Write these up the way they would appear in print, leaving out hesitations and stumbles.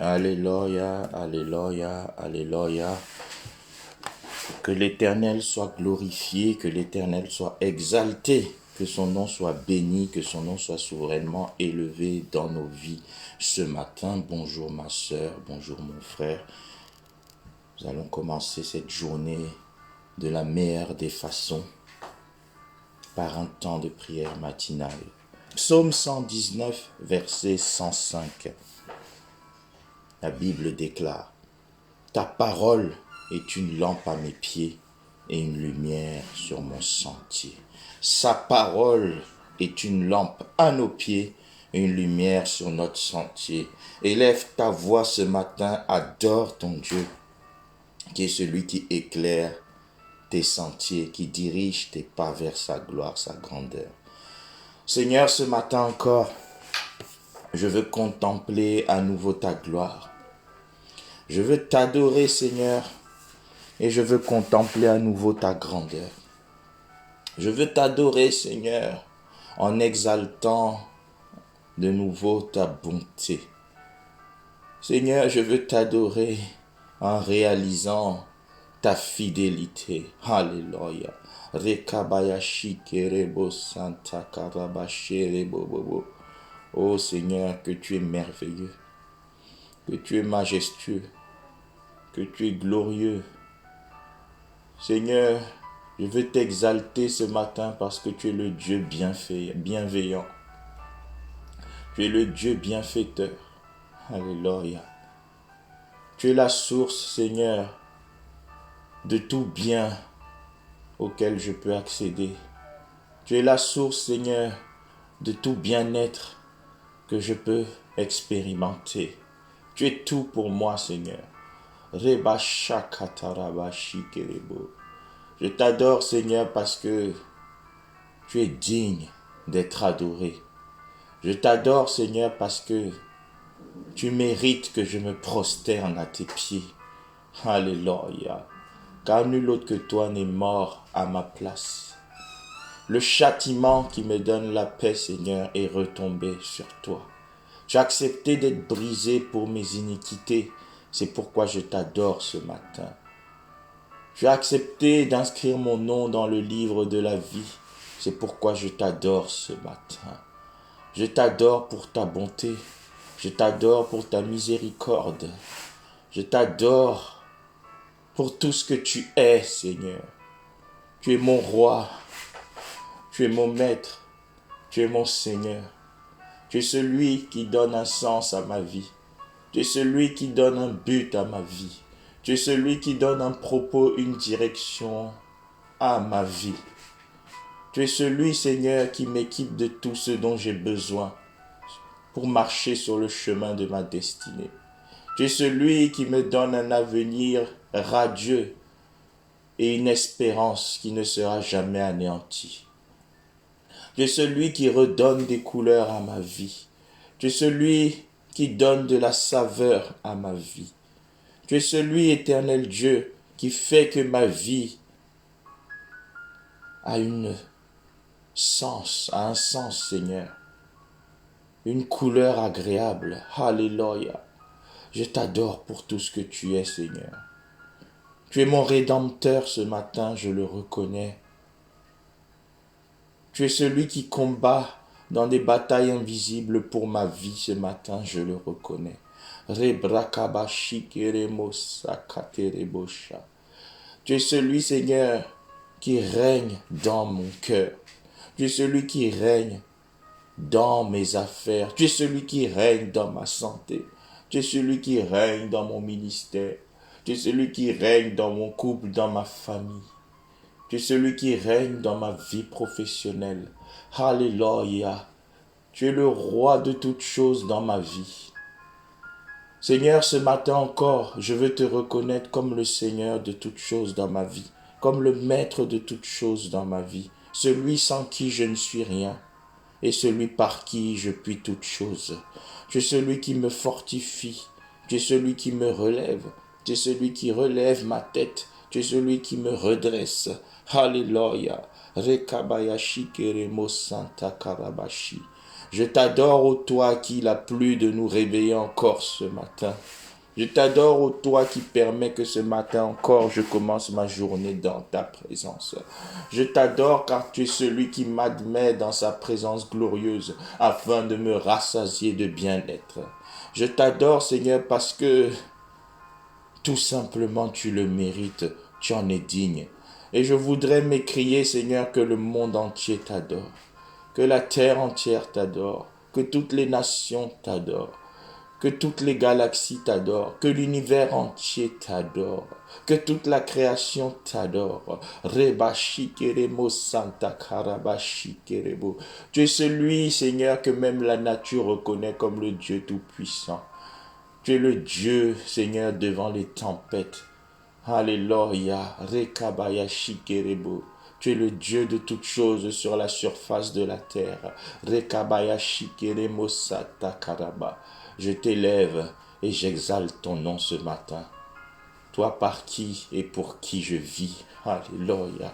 Alléluia, alléluia, alléluia. Que l'Éternel soit glorifié, que l'Éternel soit exalté, que son nom soit béni, que son nom soit souverainement élevé dans nos vies ce matin. Bonjour ma sœur, bonjour mon frère. Nous allons commencer cette journée de la meilleure des façons par un temps de prière matinale. Psaume 119, verset 105. La Bible déclare: ta parole est une lampe à mes pieds et une lumière sur mon sentier. Sa parole est une lampe à nos pieds et une lumière sur notre sentier. Élève ta voix ce matin, adore ton Dieu, qui est celui qui éclaire tes sentiers, qui dirige tes pas vers sa gloire, sa grandeur. Seigneur, ce matin encore, je veux contempler à nouveau ta gloire. Je veux t'adorer, Seigneur, et je veux contempler à nouveau ta grandeur. Je veux t'adorer, Seigneur, en exaltant de nouveau ta bonté. Seigneur, je veux t'adorer en réalisant ta fidélité. Alléluia. Rekabayashi kerebo santa karabasherebo bobo. Oh Seigneur, que tu es merveilleux, que tu es majestueux, que tu es glorieux. Seigneur, je veux t'exalter ce matin parce que tu es le Dieu bienveillant. Tu es le Dieu bienfaiteur. Alléluia. Tu es la source, Seigneur, de tout bien auquel je peux accéder. Tu es la source, Seigneur, de tout bien-être que je peux expérimenter. Tu es tout pour moi, Seigneur. Je t'adore, Seigneur, parce que tu es digne d'être adoré. Je t'adore, Seigneur, parce que tu mérites que je me prosterne à tes pieds. Alléluia. Car nul autre que toi n'est mort à ma place. Le châtiment qui me donne la paix, Seigneur, est retombé sur toi. Tu as accepté d'être brisé pour mes iniquités. C'est pourquoi je t'adore ce matin. Tu as accepté d'inscrire mon nom dans le livre de la vie. C'est pourquoi je t'adore ce matin. Je t'adore pour ta bonté. Je t'adore pour ta miséricorde. Je t'adore pour tout ce que tu es, Seigneur. Tu es mon roi. Tu es mon maître. Tu es mon Seigneur. Tu es celui qui donne un sens à ma vie. Tu es celui qui donne un but à ma vie. Tu es celui qui donne un propos, une direction à ma vie. Tu es celui, Seigneur, qui m'équipe de tout ce dont j'ai besoin pour marcher sur le chemin de ma destinée. Tu es celui qui me donne un avenir radieux et une espérance qui ne sera jamais anéantie. Tu es celui qui redonne des couleurs à ma vie. Tu es celui qui donne de la saveur à ma vie. Tu es celui, éternel Dieu, qui fait que ma vie a un sens, Seigneur. Une couleur agréable. Alléluia. Je t'adore pour tout ce que tu es, Seigneur. Tu es mon rédempteur ce matin, je le reconnais. Tu es celui qui combat dans des batailles invisibles pour ma vie ce matin, je le reconnais. Tu es celui, Seigneur, qui règne dans mon cœur. Tu es celui qui règne dans mes affaires. Tu es celui qui règne dans ma santé. Tu es celui qui règne dans mon ministère. Tu es celui qui règne dans mon couple, dans ma famille. Tu es celui qui règne dans ma vie professionnelle. Alléluia. Tu es le roi de toutes choses dans ma vie. Seigneur, ce matin encore, je veux te reconnaître comme le Seigneur de toutes choses dans ma vie, comme le Maître de toutes choses dans ma vie, celui sans qui je ne suis rien et celui par qui je puis toutes choses. Tu es celui qui me fortifie, tu es celui qui me relève, tu es celui qui relève ma tête, tu es celui qui me redresse. Alléluia. Rekabayashi keremo santa karabashi. Je t'adore, ô toi qui l'a plu de nous réveiller encore ce matin. Je t'adore, ô toi qui permets que ce matin encore je commence ma journée dans ta présence. Je t'adore car tu es celui qui m'admet dans sa présence glorieuse afin de me rassasier de bien-être. Je t'adore, Seigneur, parce que tout simplement tu le mérites, tu en es digne. Et je voudrais m'écrier, Seigneur, que le monde entier t'adore, que la terre entière t'adore, que toutes les nations t'adorent, que toutes les galaxies t'adorent, que l'univers entier t'adore, que toute la création t'adore. Reba shikeremo santa karaba shikerebo. Tu es celui, Seigneur, que même la nature reconnaît comme le Dieu tout-puissant. Tu es le Dieu, Seigneur, devant les tempêtes. Alléluia, Rekabaya Shikerebo. Tu es le Dieu de toutes choses sur la surface de la terre. Rekabaya Shikeremo Sata Karaba. Je t'élève et j'exalte ton nom ce matin. Toi par qui et pour qui je vis. Alléluia.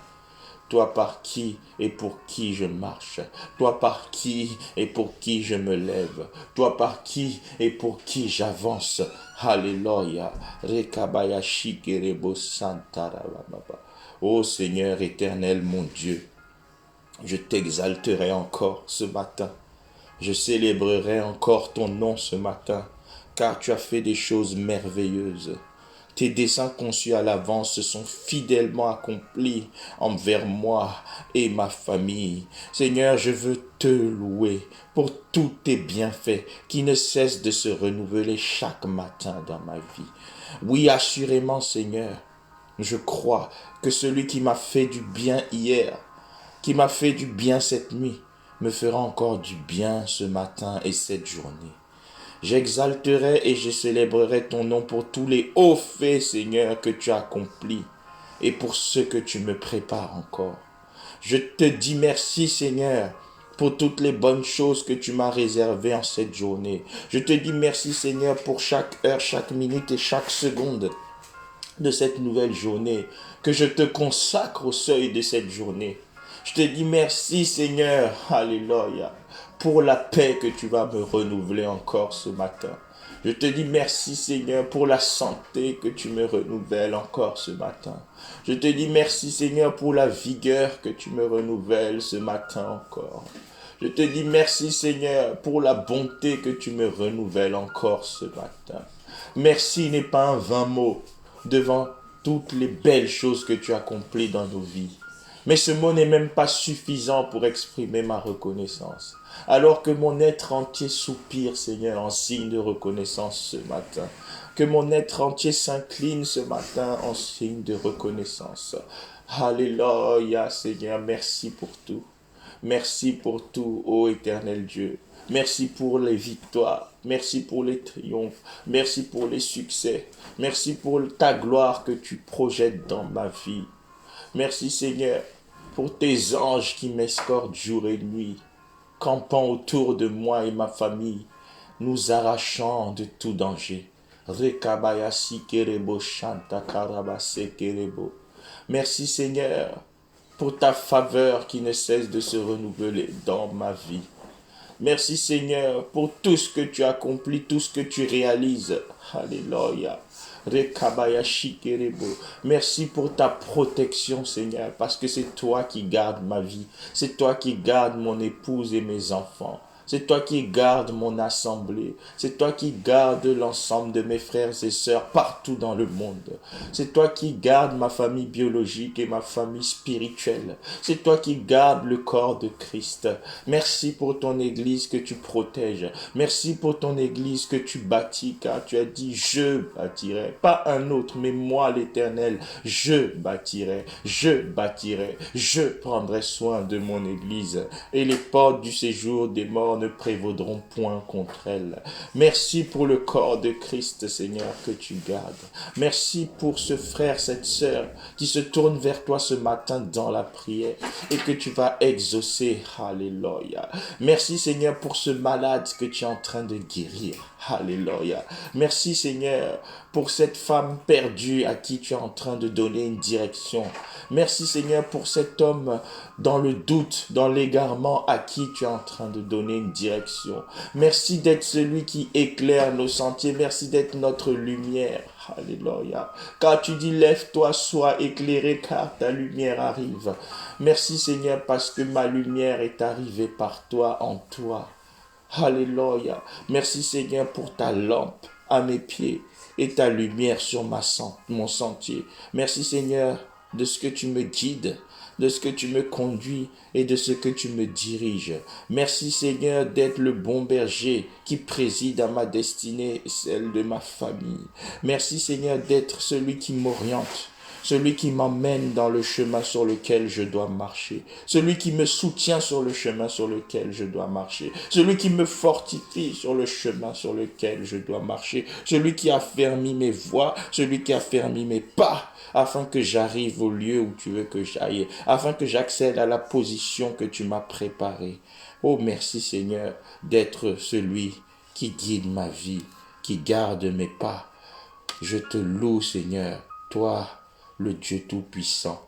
Toi par qui et pour qui je marche. Toi par qui et pour qui je me lève. Toi par qui et pour qui j'avance. Alléluia. Rekabaya shikerebo santarababa. Ô Seigneur éternel mon Dieu, je t'exalterai encore ce matin. Je célébrerai encore ton nom ce matin, car tu as fait des choses merveilleuses. Tes desseins conçus à l'avance se sont fidèlement accomplis envers moi et ma famille. Seigneur, je veux te louer pour tous tes bienfaits qui ne cessent de se renouveler chaque matin dans ma vie. Oui, assurément, Seigneur, je crois que celui qui m'a fait du bien hier, qui m'a fait du bien cette nuit, me fera encore du bien ce matin et cette journée. J'exalterai et je célébrerai ton nom pour tous les hauts faits, Seigneur, que tu as accomplis et pour ceux que tu me prépares encore. Je te dis merci, Seigneur, pour toutes les bonnes choses que tu m'as réservées en cette journée. Je te dis merci, Seigneur, pour chaque heure, chaque minute et chaque seconde de cette nouvelle journée, que je te consacre au seuil de cette journée. Je te dis merci, Seigneur, alléluia, pour la paix que tu vas me renouveler encore ce matin. Je te dis merci, Seigneur, pour la santé que tu me renouvelles encore ce matin. Je te dis merci, Seigneur, pour la vigueur que tu me renouvelles ce matin encore. Je te dis merci, Seigneur, pour la bonté que tu me renouvelles encore ce matin. Merci n'est pas un vain mot devant toutes les belles choses que tu accomplis dans nos vies. Mais ce mot n'est même pas suffisant pour exprimer ma reconnaissance. Alors que mon être entier soupire, Seigneur, en signe de reconnaissance ce matin. Que mon être entier s'incline ce matin en signe de reconnaissance. Alléluia, Seigneur, merci pour tout. Merci pour tout, ô éternel Dieu. Merci pour les victoires. Merci pour les triomphes. Merci pour les succès. Merci pour ta gloire que tu projettes dans ma vie. Merci Seigneur pour tes anges qui m'escortent jour et nuit, campant autour de moi et ma famille, nous arrachant de tout danger. Rekabayasi kerebo shanta karabase kerebo. Merci Seigneur pour ta faveur qui ne cesse de se renouveler dans ma vie. Merci Seigneur pour tout ce que tu accomplis, tout ce que tu réalises. Alléluia. Merci pour ta protection, Seigneur, parce que c'est toi qui gardes ma vie. C'est toi qui gardes mon épouse et mes enfants. C'est toi qui gardes mon assemblée. C'est toi qui gardes l'ensemble de mes frères et sœurs partout dans le monde. C'est toi qui gardes ma famille biologique et ma famille spirituelle. C'est toi qui gardes le corps de Christ. Merci pour ton église que tu protèges. Merci pour ton église que tu bâtis, car tu as dit je bâtirai. Pas un autre, mais moi l'Éternel, je bâtirai. Je prendrai soin de mon église. Et les portes du séjour des morts ne prévaudront point contre elle. Merci pour le corps de Christ, Seigneur, que tu gardes. Merci pour ce frère, cette sœur qui se tourne vers toi ce matin dans la prière et que tu vas exaucer. Alléluia. Merci, Seigneur, pour ce malade que tu es en train de guérir. Alléluia. Merci Seigneur pour cette femme perdue à qui tu es en train de donner une direction. Merci Seigneur pour cet homme dans le doute, dans l'égarement à qui tu es en train de donner une direction. Merci d'être celui qui éclaire nos sentiers. Merci d'être notre lumière. Alléluia. Car tu dis lève-toi, sois éclairé car ta lumière arrive. Merci Seigneur parce que ma lumière est arrivée par toi, en toi. Alléluia. Merci Seigneur pour ta lampe à mes pieds et ta lumière sur mon sentier. Merci Seigneur de ce que tu me guides, de ce que tu me conduis et de ce que tu me diriges. Merci Seigneur d'être le bon berger qui préside à ma destinée et celle de ma famille. Merci Seigneur d'être celui qui m'oriente, celui qui m'emmène dans le chemin sur lequel je dois marcher, celui qui me soutient sur le chemin sur lequel je dois marcher, celui qui me fortifie sur le chemin sur lequel je dois marcher, celui qui a fermé mes voies, celui qui a fermé mes pas, afin que j'arrive au lieu où tu veux que j'aille, afin que j'accède à la position que tu m'as préparée. Oh, merci Seigneur d'être celui qui guide ma vie, qui garde mes pas. Je te loue Seigneur, toi, le Dieu Tout-Puissant,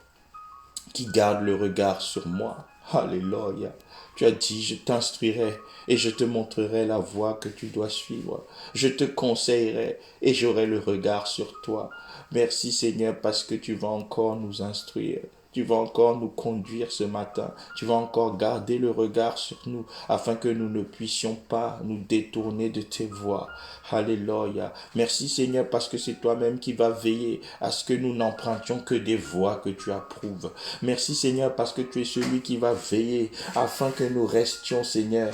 qui garde le regard sur moi. Alléluia. Tu as dit, je t'instruirai et je te montrerai la voie que tu dois suivre. Je te conseillerai et j'aurai le regard sur toi. Merci Seigneur parce que tu vas encore nous instruire. Tu vas encore nous conduire ce matin. Tu vas encore garder le regard sur nous afin que nous ne puissions pas nous détourner de tes voies. Alléluia. Merci Seigneur parce que c'est toi-même qui vas veiller à ce que nous n'empruntions que des voies que tu approuves. Merci Seigneur parce que tu es celui qui va veiller afin que nous restions Seigneur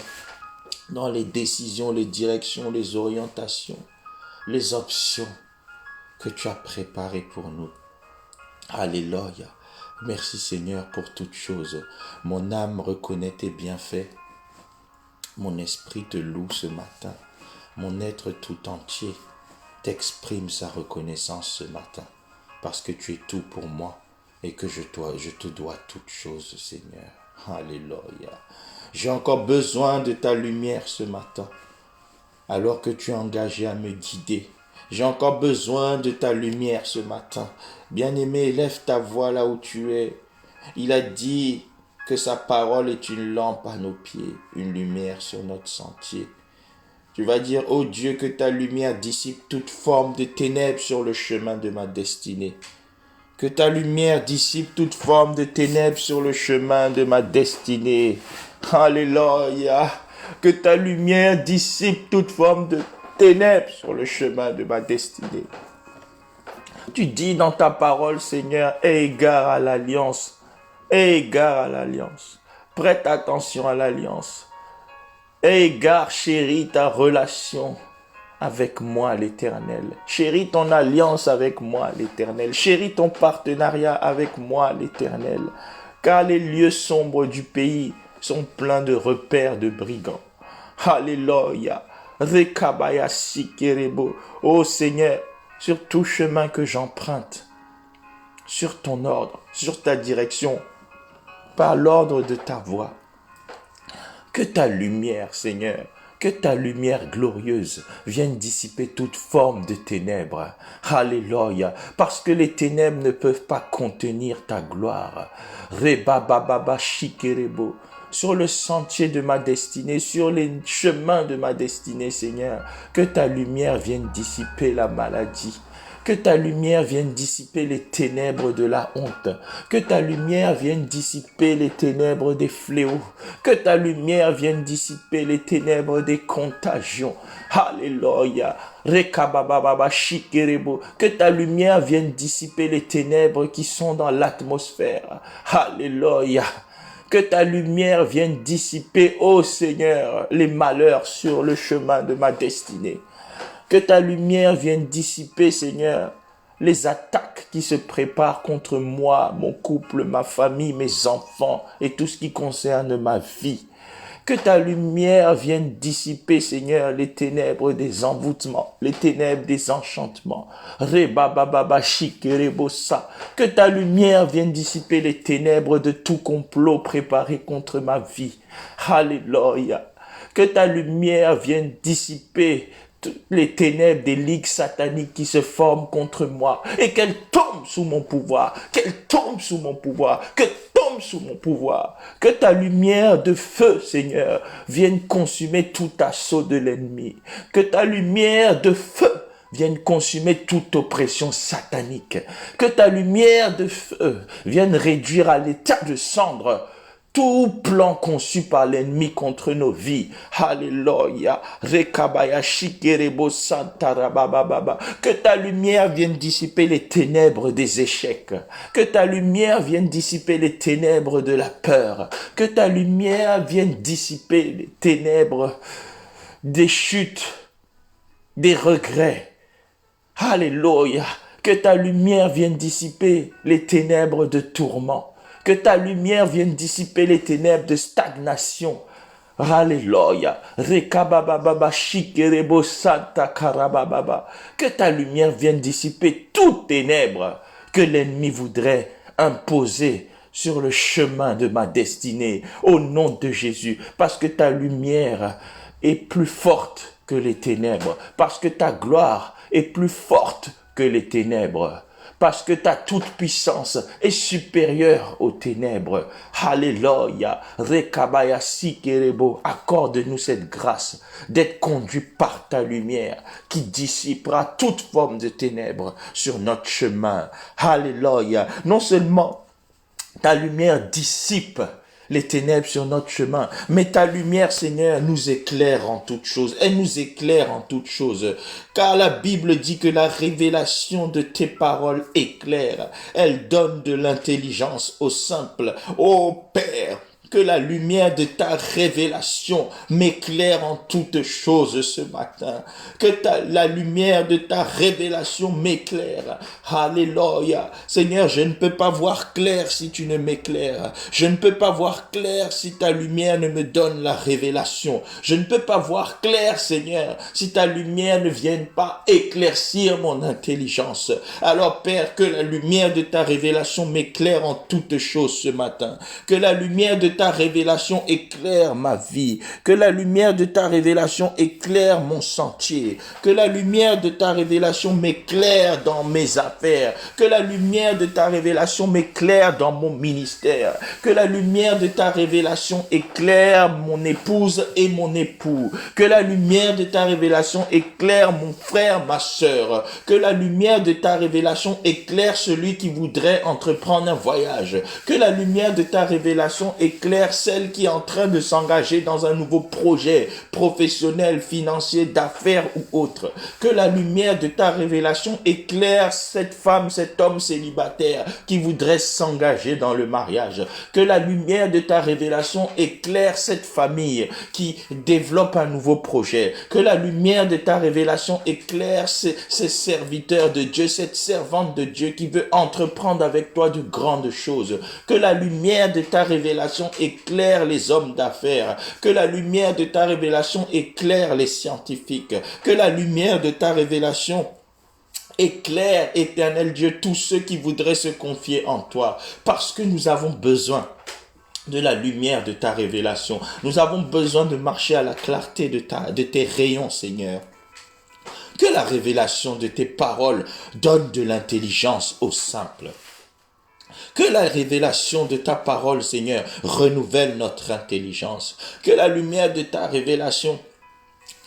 dans les décisions, les directions, les orientations, les options que tu as préparées pour nous. Alléluia. Merci Seigneur pour toutes choses. Mon âme reconnaît tes bienfaits. Mon esprit te loue ce matin. Mon être tout entier t'exprime sa reconnaissance ce matin. Parce que tu es tout pour moi et que je te dois toutes choses, Seigneur. Alléluia. J'ai encore besoin de ta lumière ce matin. Alors que tu es engagé à me guider. J'ai encore besoin de ta lumière ce matin. Bien-aimé, lève ta voix là où tu es. Il a dit que sa parole est une lampe à nos pieds, une lumière sur notre sentier. Tu vas dire, ô Dieu, que ta lumière dissipe toute forme de ténèbres sur le chemin de ma destinée. Que ta lumière dissipe toute forme de ténèbres sur le chemin de ma destinée. Alléluia. Que ta lumière dissipe toute forme de ténèbres sur le chemin de ma destinée. Tu dis dans ta parole, Seigneur, aie égard à l'alliance. Aie égard à l'alliance. Prête attention à l'alliance. Aie égard, chérie, ta relation avec moi, l'Éternel. Chérie, ton alliance avec moi, l'Éternel. Chérie, ton partenariat avec moi, l'Éternel. Car les lieux sombres du pays sont pleins de repères de brigands. Alléluia. Rekabaya sikerebo. Ô Seigneur, sur tout chemin que j'emprunte, sur ton ordre, sur ta direction, par l'ordre de ta voix, que ta lumière, Seigneur, que ta lumière glorieuse vienne dissiper toute forme de ténèbres. Alléluia. Parce que les ténèbres ne peuvent pas contenir ta gloire. Rebababa shikerebo. Sur le sentier de ma destinée, sur les chemins de ma destinée, Seigneur, que ta lumière vienne dissiper la maladie. Que ta lumière vienne dissiper les ténèbres de la honte. Que ta lumière vienne dissiper les ténèbres des fléaux. Que ta lumière vienne dissiper les ténèbres des contagions. Alléluia. Rekabababa shikerebo. Que ta lumière vienne dissiper les ténèbres qui sont dans l'atmosphère. Alléluia. Que ta lumière vienne dissiper, ô Seigneur, les malheurs sur le chemin de ma destinée. Que ta lumière vienne dissiper, Seigneur, les attaques qui se préparent contre moi, mon couple, ma famille, mes enfants et tout ce qui concerne ma vie. Que ta lumière vienne dissiper, Seigneur, les ténèbres des envoûtements, les ténèbres des enchantements. Rebababa shikerebosa. Que ta lumière vienne dissiper les ténèbres de tout complot préparé contre ma vie. Alléluia. Que ta lumière vienne dissiper toutes les ténèbres des ligues sataniques qui se forment contre moi et qu'elles tombent sous mon pouvoir, qu'elles tombent sous mon pouvoir, que tombe sous mon pouvoir. Que ta lumière de feu, Seigneur, vienne consumer tout assaut de l'ennemi. Que ta lumière de feu vienne consumer toute oppression satanique. Que ta lumière de feu vienne réduire à l'état de cendre tout plan conçu par l'ennemi contre nos vies. Alléluia. Rekabaya shikerebo santarabababa. Que ta lumière vienne dissiper les ténèbres des échecs. Que ta lumière vienne dissiper les ténèbres de la peur. Que ta lumière vienne dissiper les ténèbres des chutes, des regrets. Alléluia. Que ta lumière vienne dissiper les ténèbres de tourment. Que ta lumière vienne dissiper les ténèbres de stagnation. Alléluia. Rekabababa shikerebo santa karabababa. Que ta lumière vienne dissiper toutes ténèbres que l'ennemi voudrait imposer sur le chemin de ma destinée. Au nom de Jésus. Parce que ta lumière est plus forte que les ténèbres. Parce que ta gloire est plus forte que les ténèbres. Parce que ta toute-puissance est supérieure aux ténèbres. Alléluia. Rekabaya sikerebo. Accorde-nous cette grâce d'être conduit par ta lumière qui dissipera toute forme de ténèbres sur notre chemin. Alléluia. Non seulement ta lumière dissipe les ténèbres sur notre chemin. Mais ta lumière, Seigneur, nous éclaire en toutes choses. Elle nous éclaire en toutes choses. Car la Bible dit que la révélation de tes paroles éclaire. Elle donne de l'intelligence aux simples. Ô Père, que la lumière de ta révélation m'éclaire en toutes choses ce matin. Que la lumière de ta révélation m'éclaire. Alléluia. Seigneur, je ne peux pas voir clair si tu ne m'éclaires. Je ne peux pas voir clair si ta lumière ne me donne la révélation. Je ne peux pas voir clair, Seigneur, si ta lumière ne vienne pas éclaircir mon intelligence. Alors, Père, que la lumière de ta révélation m'éclaire en toutes choses ce matin. Que la lumière de ta révélation éclaire ma vie, que la lumière de ta révélation éclaire mon sentier, que la lumière de ta révélation m'éclaire dans mes affaires, que la lumière de ta révélation m'éclaire dans mon ministère, que la lumière de ta révélation éclaire mon épouse et mon époux, que la lumière de ta révélation éclaire mon frère, ma sœur, que la lumière de ta révélation éclaire celui qui voudrait entreprendre un voyage, que la lumière de ta révélation éclaire celle qui est en train de s'engager dans un nouveau projet professionnel, financier, d'affaires ou autre. Que la lumière de ta révélation éclaire cette femme, cet homme célibataire qui voudrait s'engager dans le mariage. Que la lumière de ta révélation éclaire cette famille qui développe un nouveau projet. Que la lumière de ta révélation éclaire ces serviteurs de Dieu, cette servante de Dieu qui veut entreprendre avec toi de grandes choses. Que la lumière de ta révélation éclaire les hommes d'affaires, que la lumière de ta révélation éclaire les scientifiques, que la lumière de ta révélation éclaire, éternel Dieu, tous ceux qui voudraient se confier en toi, parce que nous avons besoin de la lumière de ta révélation. Nous avons besoin de marcher à la clarté de tes rayons, Seigneur. Que la révélation de tes paroles donne de l'intelligence aux simples. Que la révélation de ta parole, Seigneur, renouvelle notre intelligence. Que la lumière de ta révélation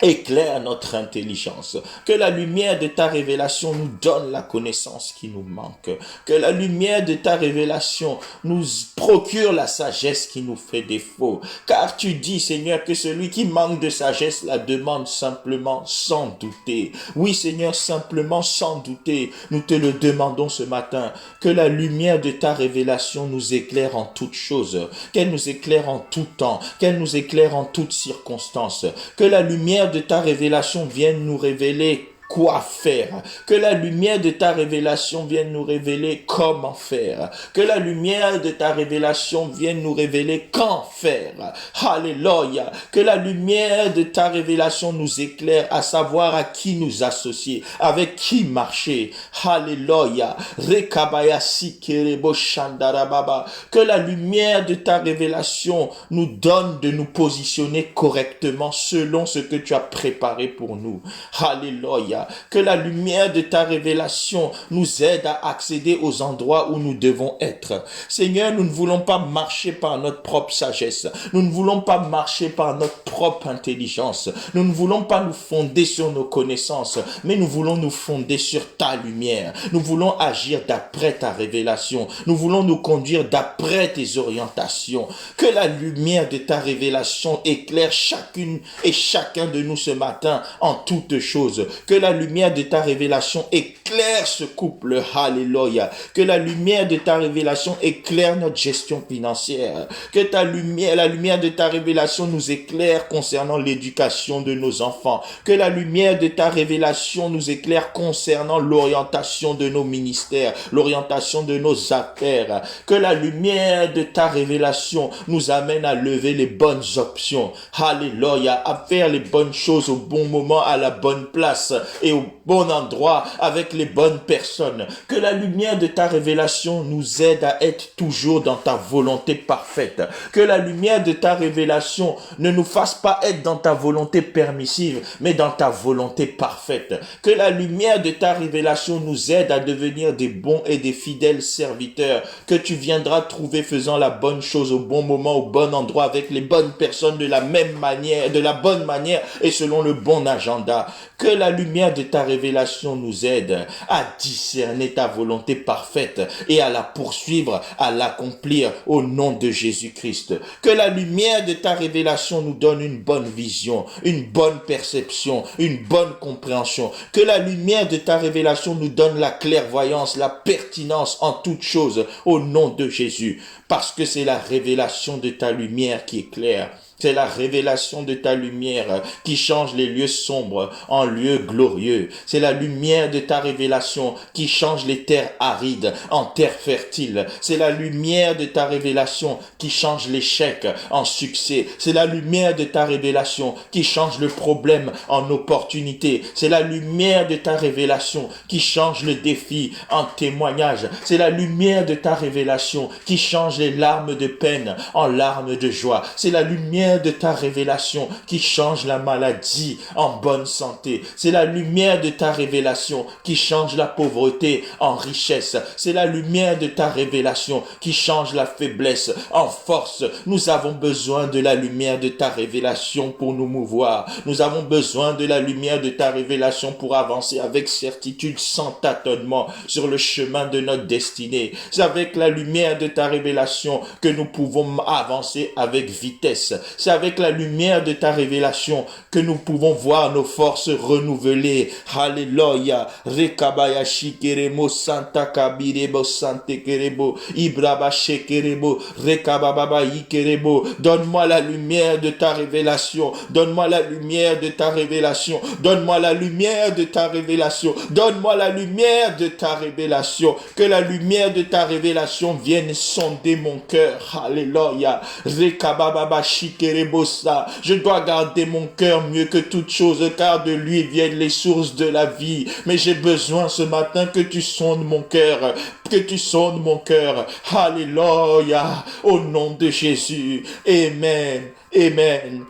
éclaire notre intelligence. Que la lumière de ta révélation nous donne la connaissance qui nous manque. Que la lumière de ta révélation nous procure la sagesse qui nous fait défaut. Car tu dis, Seigneur, que celui qui manque de sagesse la demande simplement sans douter. Oui, Seigneur, simplement sans douter. Nous te le demandons ce matin. Que la lumière de ta révélation nous éclaire en toutes choses. Qu'elle nous éclaire en tout temps. Qu'elle nous éclaire en toutes circonstances. Que la lumière de ta révélation vienne nous révéler quoi faire. Que la lumière de ta révélation vienne nous révéler comment faire. Que la lumière de ta révélation vienne nous révéler quand faire. Alléluia. Que la lumière de ta révélation nous éclaire à savoir à qui nous associer, avec qui marcher. Alléluia. Rekabaya sikerebo shandarababa. Que la lumière de ta révélation nous donne de nous positionner correctement selon ce que tu as préparé pour nous. Alléluia. Que la lumière de ta révélation nous aide à accéder aux endroits où nous devons être. Seigneur, nous ne voulons pas marcher par notre propre sagesse. Nous ne voulons pas marcher par notre propre intelligence. Nous ne voulons pas nous fonder sur nos connaissances, mais nous voulons nous fonder sur ta lumière. Nous voulons agir d'après ta révélation. Nous voulons nous conduire d'après tes orientations. Que la lumière de ta révélation éclaire chacune et chacun de nous ce matin en toutes choses. Que la lumière de ta révélation éclaire ce couple. Alléluia. Que la lumière de ta révélation éclaire notre gestion financière. Que la lumière de ta révélation nous éclaire concernant l'éducation de nos enfants. Que la lumière de ta révélation nous éclaire concernant l'orientation de nos ministères, l'orientation de nos affaires. Que la lumière de ta révélation nous amène à lever les bonnes options. Alléluia. À faire les bonnes choses au bon moment, à la bonne place et au bon endroit avec les bonnes personnes. Que la lumière de ta révélation nous aide à être toujours dans ta volonté parfaite. Que la lumière de ta révélation ne nous fasse pas être dans ta volonté permissive, mais dans ta volonté parfaite. Que la lumière de ta révélation nous aide à devenir des bons et des fidèles serviteurs que tu viendras trouver faisant la bonne chose au bon moment, au bon endroit, avec les bonnes personnes de la même manière, de la bonne manière et selon le bon agenda. Que la lumière de ta révélation nous aide à discerner ta volonté parfaite et à la poursuivre, à l'accomplir au nom de Jésus-Christ. Que la lumière de ta révélation nous donne une bonne vision, une bonne perception, une bonne compréhension. Que la lumière de ta révélation nous donne la clairvoyance, la pertinence en toutes choses au nom de Jésus. Parce que c'est la révélation de ta lumière qui éclaire. C'est la révélation de ta lumière qui change les lieux sombres en lieux glorieux. C'est la lumière de ta révélation qui change les terres arides en terres fertiles. C'est la lumière de ta révélation qui change l'échec en succès. C'est la lumière de ta révélation qui change le problème en opportunité. C'est la lumière de ta révélation qui change le défi en témoignage. C'est la lumière de ta révélation qui change les larmes de peine en larmes de joie. C'est la lumière de ta révélation qui change la maladie en bonne santé. C'est la lumière de ta révélation qui change la pauvreté en richesse. C'est la lumière de ta révélation qui change la faiblesse en force. Nous avons besoin de la lumière de ta révélation pour nous mouvoir. Nous avons besoin de la lumière de ta révélation pour avancer avec certitude, sans tâtonnement, sur le chemin de notre destinée. C'est avec la lumière de ta révélation que nous pouvons avancer avec vitesse. C'est avec la lumière de ta révélation que nous pouvons voir nos forces renouvelées. Alléluia. Rekabaya shikeremo santa kabirebo sante kerebo ibraba shekerebo rekababa ikerebo. Donne-moi la lumière de ta révélation. Donne-moi la lumière de ta révélation. Donne-moi la lumière de ta révélation. Donne-moi la lumière de ta révélation. Que la lumière de ta révélation vienne sonder mon cœur. Alléluia. Rekababa shikerebo. Je dois garder mon cœur mieux que toute chose, car de lui viennent les sources de la vie. Mais j'ai besoin ce matin que tu sondes mon cœur, que tu sondes mon cœur. Alléluia, au nom de Jésus. Amen, amen.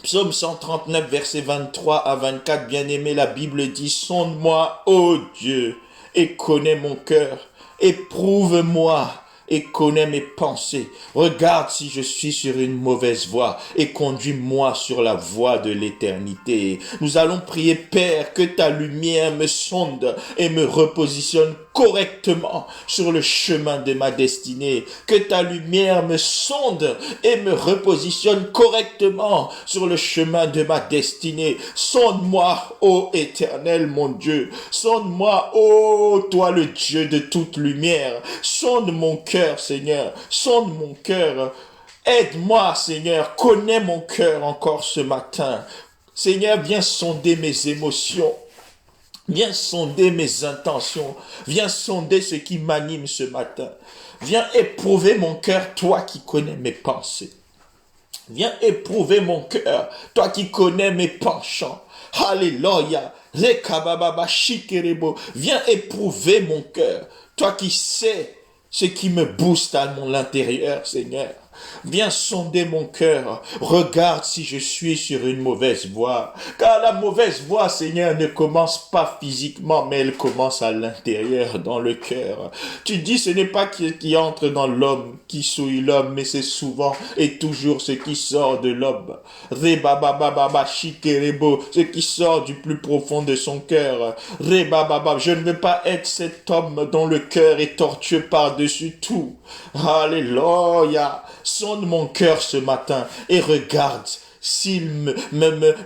Psaume 139, verset 23 à 24, bien-aimé, la Bible dit: sonde-moi, ô Dieu, et connais mon cœur, éprouve-moi et connais mes pensées. Regarde si je suis sur une mauvaise voie et conduis-moi sur la voie de l'éternité. Nous allons prier, Père, que ta lumière me sonde et me repositionne correctement sur le chemin de ma destinée. Que ta lumière me sonde et me repositionne correctement sur le chemin de ma destinée. Sonde-moi, ô Éternel, mon Dieu. Sonde-moi, ô toi le Dieu de toute lumière. Sonde mon cœur, Seigneur. Sonde mon cœur. Aide-moi, Seigneur. Connais mon cœur encore ce matin. Seigneur, viens sonder mes émotions. Viens sonder mes intentions. Viens sonder ce qui m'anime ce matin. Viens éprouver mon cœur, toi qui connais mes pensées. Viens éprouver mon cœur, toi qui connais mes penchants. Alléluia. Rekabababa shikerebo. Viens éprouver mon cœur, toi qui sais ce qui me booste à mon intérieur, Seigneur. Viens sonder mon cœur. Regarde si je suis sur une mauvaise voie. Car la mauvaise voie, Seigneur, ne commence pas physiquement, mais elle commence à l'intérieur, dans le cœur. Tu dis, ce n'est pas ce qui entre dans l'homme, qui souille l'homme, mais c'est souvent et toujours ce qui sort de l'homme. Rebabababa shikerebo, ce qui sort du plus profond de son cœur. Rebababa, je ne veux pas être cet homme dont le cœur est tortueux par-dessus tout. Alléluia. Sonde mon cœur ce matin et regarde s'il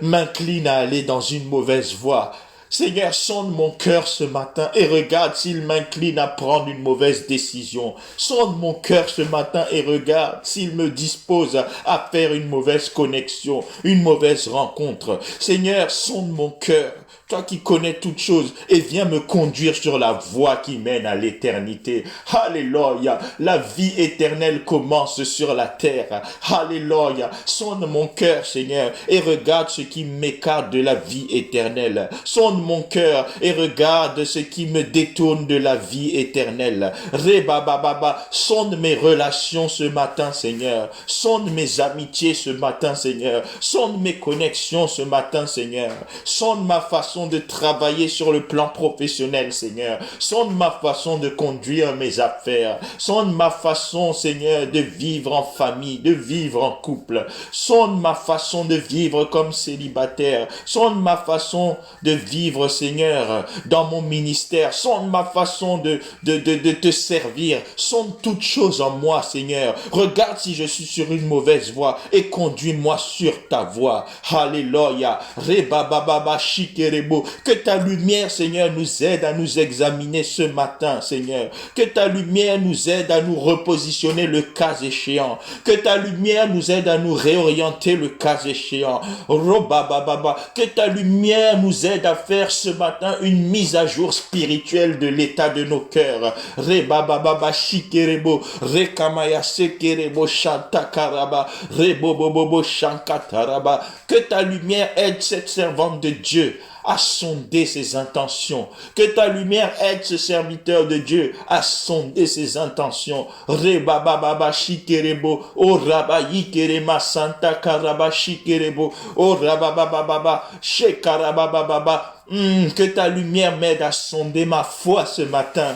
m'incline à aller dans une mauvaise voie. Seigneur, sonde mon cœur ce matin et regarde s'il m'incline à prendre une mauvaise décision. Sonde mon cœur ce matin et regarde s'il me dispose à faire une mauvaise connexion, une mauvaise rencontre. Seigneur, sonde mon cœur, toi qui connais toutes choses, et viens me conduire sur la voie qui mène à l'éternité. Alléluia. La vie éternelle commence sur la terre. Alléluia. Sonde mon cœur, Seigneur, et regarde ce qui m'écarte de la vie éternelle. Sonde mon cœur et regarde ce qui me détourne de la vie éternelle. Rebababa. Sonde mes relations ce matin, Seigneur. Sonde mes amitiés ce matin, Seigneur. Sonde mes connexions ce matin, Seigneur. Sonde ma façon de travailler sur le plan professionnel, Seigneur. Sonde ma façon de conduire mes affaires. Sonde ma façon, Seigneur, de vivre en famille, de vivre en couple. Sonde ma façon de vivre comme célibataire. Sonde ma façon de vivre, Seigneur, dans mon ministère. Sonde ma façon de te servir. Sonde toutes choses en moi, Seigneur. Regarde si je suis sur une mauvaise voie et conduis-moi sur ta voie. Alléluia. Rebababa shikerebo. Que ta lumière, Seigneur, nous aide à nous examiner ce matin, Seigneur. Que ta lumière nous aide à nous repositionner le cas échéant. Que ta lumière nous aide à nous réorienter le cas échéant. Robababa. Que ta lumière nous aide à faire ce matin une mise à jour spirituelle de l'état de nos cœurs. Rebababa shikerebo. Rekamaya sekerebo shantakaraba. Rebobobobo shankataraba. Que ta lumière aide cette servante de Dieu à sonder ses intentions. Que ta lumière aide ce serviteur de Dieu à sonder ses intentions. Rebababa shikerebo. O rabayikerema santa karaba shikerebo. O rabababa shekarabababa. Que ta lumière m'aide à sonder ma foi ce matin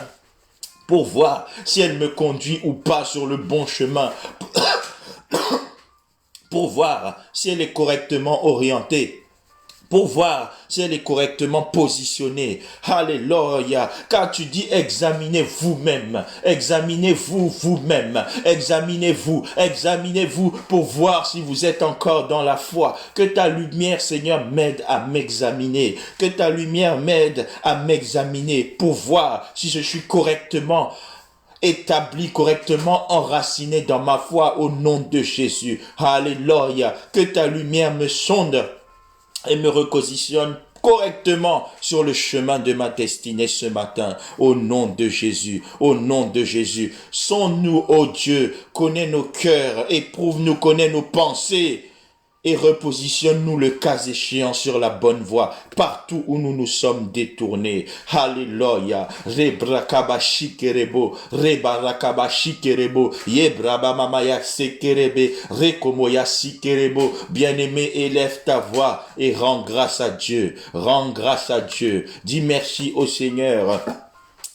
pour voir si elle me conduit ou pas sur le bon chemin. Pour voir si elle est correctement orientée. Pour voir si elle est correctement positionnée. Alléluia. Car tu dis examinez vous-même. Examinez-vous vous-même. Examinez-vous. Examinez-vous pour voir si vous êtes encore dans la foi. Que ta lumière, Seigneur, m'aide à m'examiner. Que ta lumière m'aide à m'examiner pour voir si je suis correctement établi, correctement enraciné dans ma foi au nom de Jésus. Alléluia. Que ta lumière me sonde et me repositionne correctement sur le chemin de ma destinée ce matin, au nom de Jésus, au nom de Jésus. Sonde-nous, ô Dieu, connais nos cœurs, éprouve-nous, connais nos pensées, et repositionne-nous le cas échéant sur la bonne voie, partout où nous nous sommes détournés. Alléluia. Rebrakabashikerebo, rebarakabashikerebo, yebrabamamaya sekerebe, rekomoya sikerebo. Bien-aimé, élève ta voix et rends grâce à Dieu. Rends grâce à Dieu. Dis merci au Seigneur.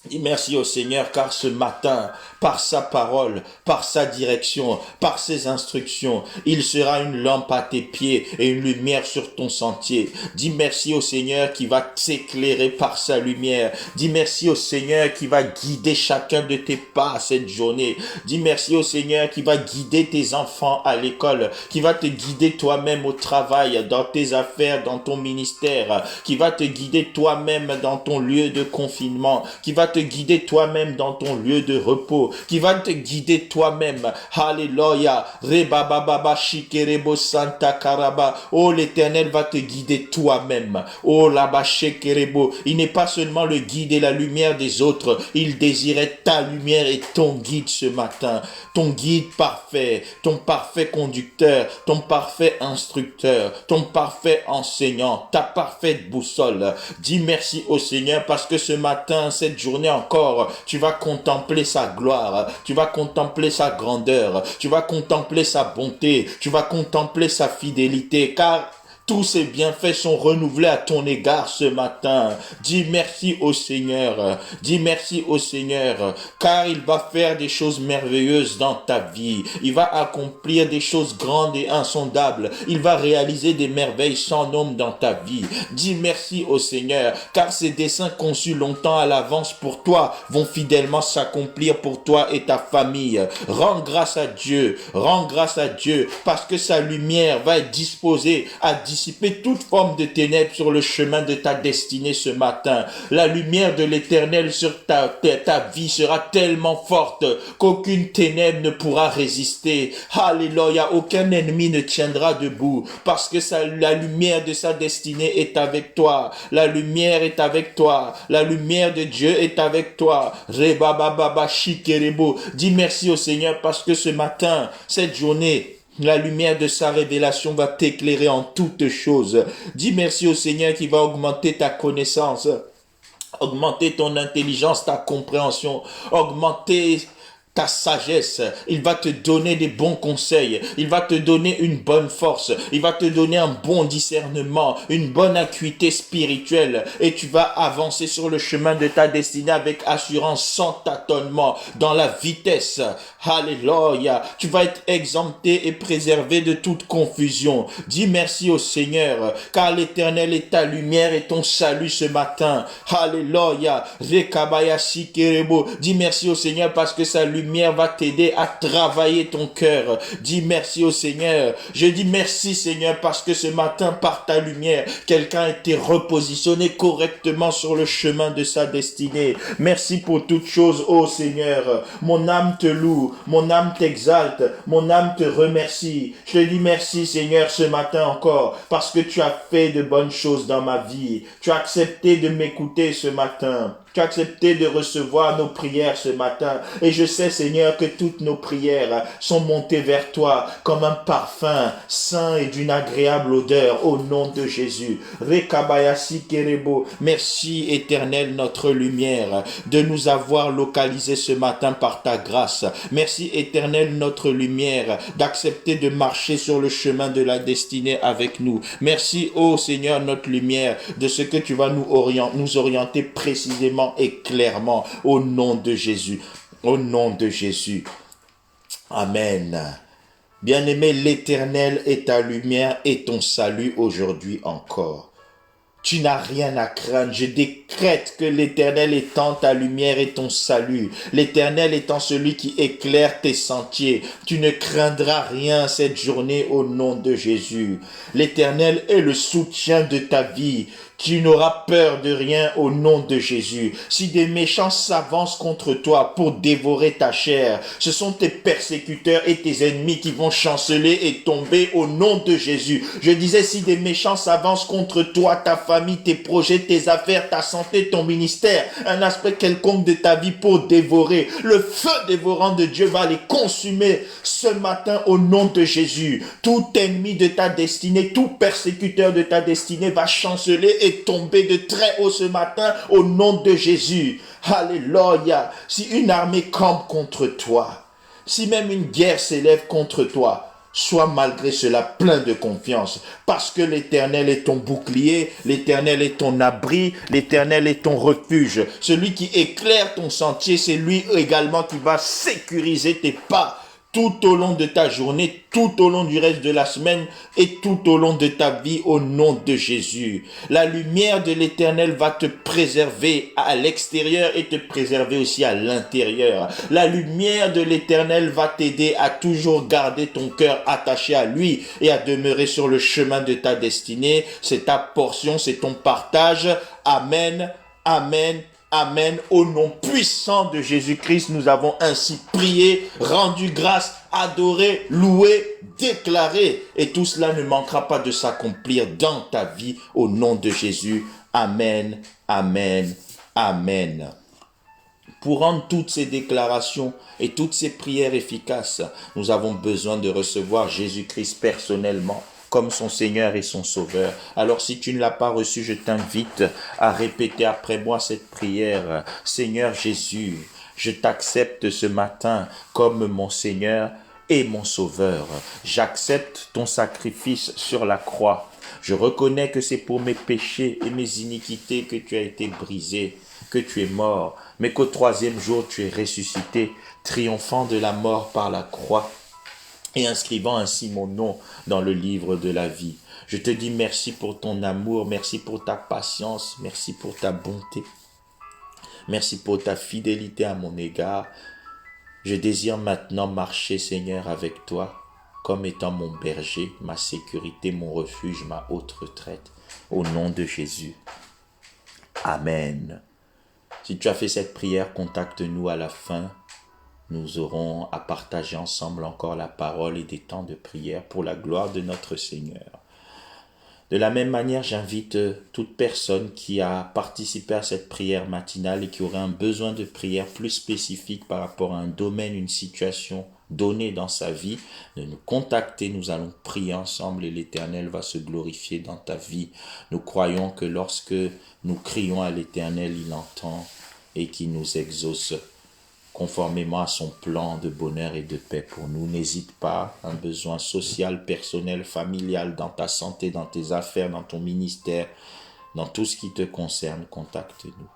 Dis merci au Seigneur car ce matin, par sa parole, par sa direction, par ses instructions, il sera une lampe à tes pieds et une lumière sur ton sentier. Dis merci au Seigneur qui va t'éclairer par sa lumière. Dis merci au Seigneur qui va guider chacun de tes pas cette journée. Dis merci au Seigneur qui va guider tes enfants à l'école, qui va te guider toi-même au travail, dans tes affaires, dans ton ministère, qui va te guider toi-même dans ton lieu de confinement, qui va te te guider toi-même dans ton lieu de repos, qui va te guider toi-même. Alléluia. Rebababa shikerebo santa karaba. Oh, l'Éternel va te guider toi-même. Oh, là-bas shikerebo. Il n'est pas seulement le guide et la lumière des autres. Il désirait ta lumière et ton guide ce matin. Ton guide parfait, ton parfait conducteur, ton parfait instructeur, ton parfait enseignant, ta parfaite boussole. Dis merci au Seigneur parce que ce matin, cette journée encore, tu vas contempler sa gloire, tu vas contempler sa grandeur, tu vas contempler sa bonté, tu vas contempler sa fidélité, car tous ces bienfaits sont renouvelés à ton égard ce matin. Dis merci au Seigneur. Dis merci au Seigneur, car il va faire des choses merveilleuses dans ta vie. Il va accomplir des choses grandes et insondables. Il va réaliser des merveilles sans nombre dans ta vie. Dis merci au Seigneur, car ses desseins conçus longtemps à l'avance pour toi vont fidèlement s'accomplir pour toi et ta famille. Rends grâce à Dieu, parce que sa lumière va être disposée à dissiper toute forme de ténèbres sur le chemin de ta destinée ce matin. La lumière de l'Éternel sur ta vie sera tellement forte qu'aucune ténèbre ne pourra résister. Alléluia, aucun ennemi ne tiendra debout parce que la lumière de sa destinée est avec toi. La lumière est avec toi. La lumière de Dieu est avec toi. Rebababa shikerebo. Dis merci au Seigneur parce que ce matin, cette journée, la lumière de sa révélation va t'éclairer en toutes choses. Dis merci au Seigneur qui va augmenter ta connaissance, augmenter ton intelligence, ta compréhension, augmenter ta sagesse. Il va te donner des bons conseils. Il va te donner une bonne force. Il va te donner un bon discernement, une bonne acuité spirituelle. Et tu vas avancer sur le chemin de ta destinée avec assurance, sans tâtonnement, dans la vitesse. Alléluia. Tu vas être exempté et préservé de toute confusion. Dis merci au Seigneur, car l'Éternel est ta lumière et ton salut ce matin. Alléluia. Rekabayashi kerebo. Dis merci au Seigneur parce que sa lumière va t'aider à travailler ton cœur. Dis merci au Seigneur. Je dis merci Seigneur parce que ce matin, par ta lumière, quelqu'un a été repositionné correctement sur le chemin de sa destinée. Merci pour toutes choses, ô Seigneur. Mon âme te loue, mon âme t'exalte, mon âme te remercie. Je te dis merci Seigneur ce matin encore parce que tu as fait de bonnes choses dans ma vie. Tu as accepté de m'écouter ce matin. Tu as accepté de recevoir nos prières ce matin. Et je sais, Seigneur, que toutes nos prières sont montées vers toi comme un parfum saint et d'une agréable odeur au nom de Jésus. Rekabayasi kerebo. Merci, Éternel, notre lumière, de nous avoir localisés ce matin par ta grâce. Merci, Éternel, notre lumière, d'accepter de marcher sur le chemin de la destinée avec nous. Merci, ô Seigneur, notre lumière, de ce que tu vas nous orienter précisément et clairement au nom de Jésus. Au nom de Jésus. Amen. Bien-aimé, l'Éternel est ta lumière et ton salut aujourd'hui encore. Tu n'as rien à craindre. Je décrète que l'Éternel étant ta lumière et ton salut. L'Éternel étant celui qui éclaire tes sentiers. Tu ne craindras rien cette journée au nom de Jésus. L'Éternel est le soutien de ta vie. Tu n'auras peur de rien au nom de Jésus. Si des méchants s'avancent contre toi pour dévorer ta chair, ce sont tes persécuteurs et tes ennemis qui vont chanceler et tomber au nom de Jésus. Je disais, si des méchants s'avancent contre toi, ta famille, tes projets, tes affaires, ta santé, ton ministère, un aspect quelconque de ta vie pour dévorer, le feu dévorant de Dieu va les consumer ce matin au nom de Jésus. Tout ennemi de ta destinée, tout persécuteur de ta destinée va chanceler et tomber de très haut ce matin au nom de Jésus. Alléluia. Si une armée campe contre toi, si même une guerre s'élève contre toi, sois malgré cela plein de confiance, parce que l'Éternel est ton bouclier, l'Éternel est ton abri, l'Éternel est ton refuge. Celui qui éclaire ton sentier, c'est lui également qui va sécuriser tes pas tout au long de ta journée, tout au long du reste de la semaine et tout au long de ta vie au nom de Jésus. La lumière de l'Éternel va te préserver à l'extérieur et te préserver aussi à l'intérieur. La lumière de l'Éternel va t'aider à toujours garder ton cœur attaché à lui et à demeurer sur le chemin de ta destinée. C'est ta portion, c'est ton partage. Amen, amen Amen. Au nom puissant de Jésus-Christ, nous avons ainsi prié, rendu grâce, adoré, loué, déclaré. Et tout cela ne manquera pas de s'accomplir dans ta vie au nom de Jésus. Amen, amen, amen. Pour rendre toutes ces déclarations et toutes ces prières efficaces, nous avons besoin de recevoir Jésus-Christ personnellement comme son Seigneur et son Sauveur. Alors si tu ne l'as pas reçu, je t'invite à répéter après moi cette prière. Seigneur Jésus, je t'accepte ce matin comme mon Seigneur et mon Sauveur. J'accepte ton sacrifice sur la croix. Je reconnais que c'est pour mes péchés et mes iniquités que tu as été brisé, que tu es mort, mais qu'au troisième jour tu es ressuscité, triomphant de la mort par la croix et inscrivant ainsi mon nom dans le livre de la vie. Je te dis merci pour ton amour, merci pour ta patience, merci pour ta bonté, merci pour ta fidélité à mon égard. Je désire maintenant marcher, Seigneur, avec toi, comme étant mon berger, ma sécurité, mon refuge, ma haute retraite. Au nom de Jésus. Amen. Si tu as fait cette prière, contacte-nous à la fin. Nous aurons à partager ensemble encore la parole et des temps de prière pour la gloire de notre Seigneur. De la même manière, j'invite toute personne qui a participé à cette prière matinale et qui aurait un besoin de prière plus spécifique par rapport à un domaine, une situation donnée dans sa vie, de nous contacter. Nous allons prier ensemble et l'Éternel va se glorifier dans ta vie. Nous croyons que lorsque nous crions à l'Éternel, il entend et qu'il nous exauce conformément à son plan de bonheur et de paix pour nous. N'hésite pas, un besoin social, personnel, familial, dans ta santé, dans tes affaires, dans ton ministère, dans tout ce qui te concerne, contacte-nous.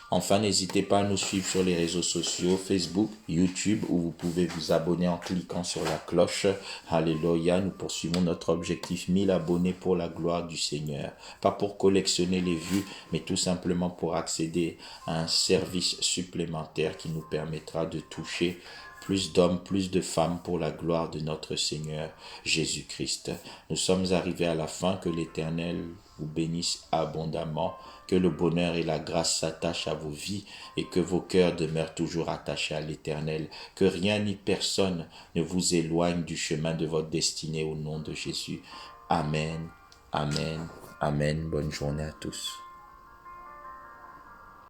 Enfin, n'hésitez pas à nous suivre sur les réseaux sociaux, Facebook, YouTube, où vous pouvez vous abonner en cliquant sur la cloche. Alléluia, nous poursuivons notre objectif 1000 abonnés pour la gloire du Seigneur. Pas pour collectionner les vues, mais tout simplement pour accéder à un service supplémentaire qui nous permettra de toucher plus d'hommes, plus de femmes pour la gloire de notre Seigneur Jésus-Christ. Nous sommes arrivés à la fin, que l'Éternel vous bénisse abondamment, que le bonheur et la grâce s'attachent à vos vies et que vos cœurs demeurent toujours attachés à l'Éternel, que rien ni personne ne vous éloigne du chemin de votre destinée au nom de Jésus. Amen, amen, amen. Bonne journée à tous.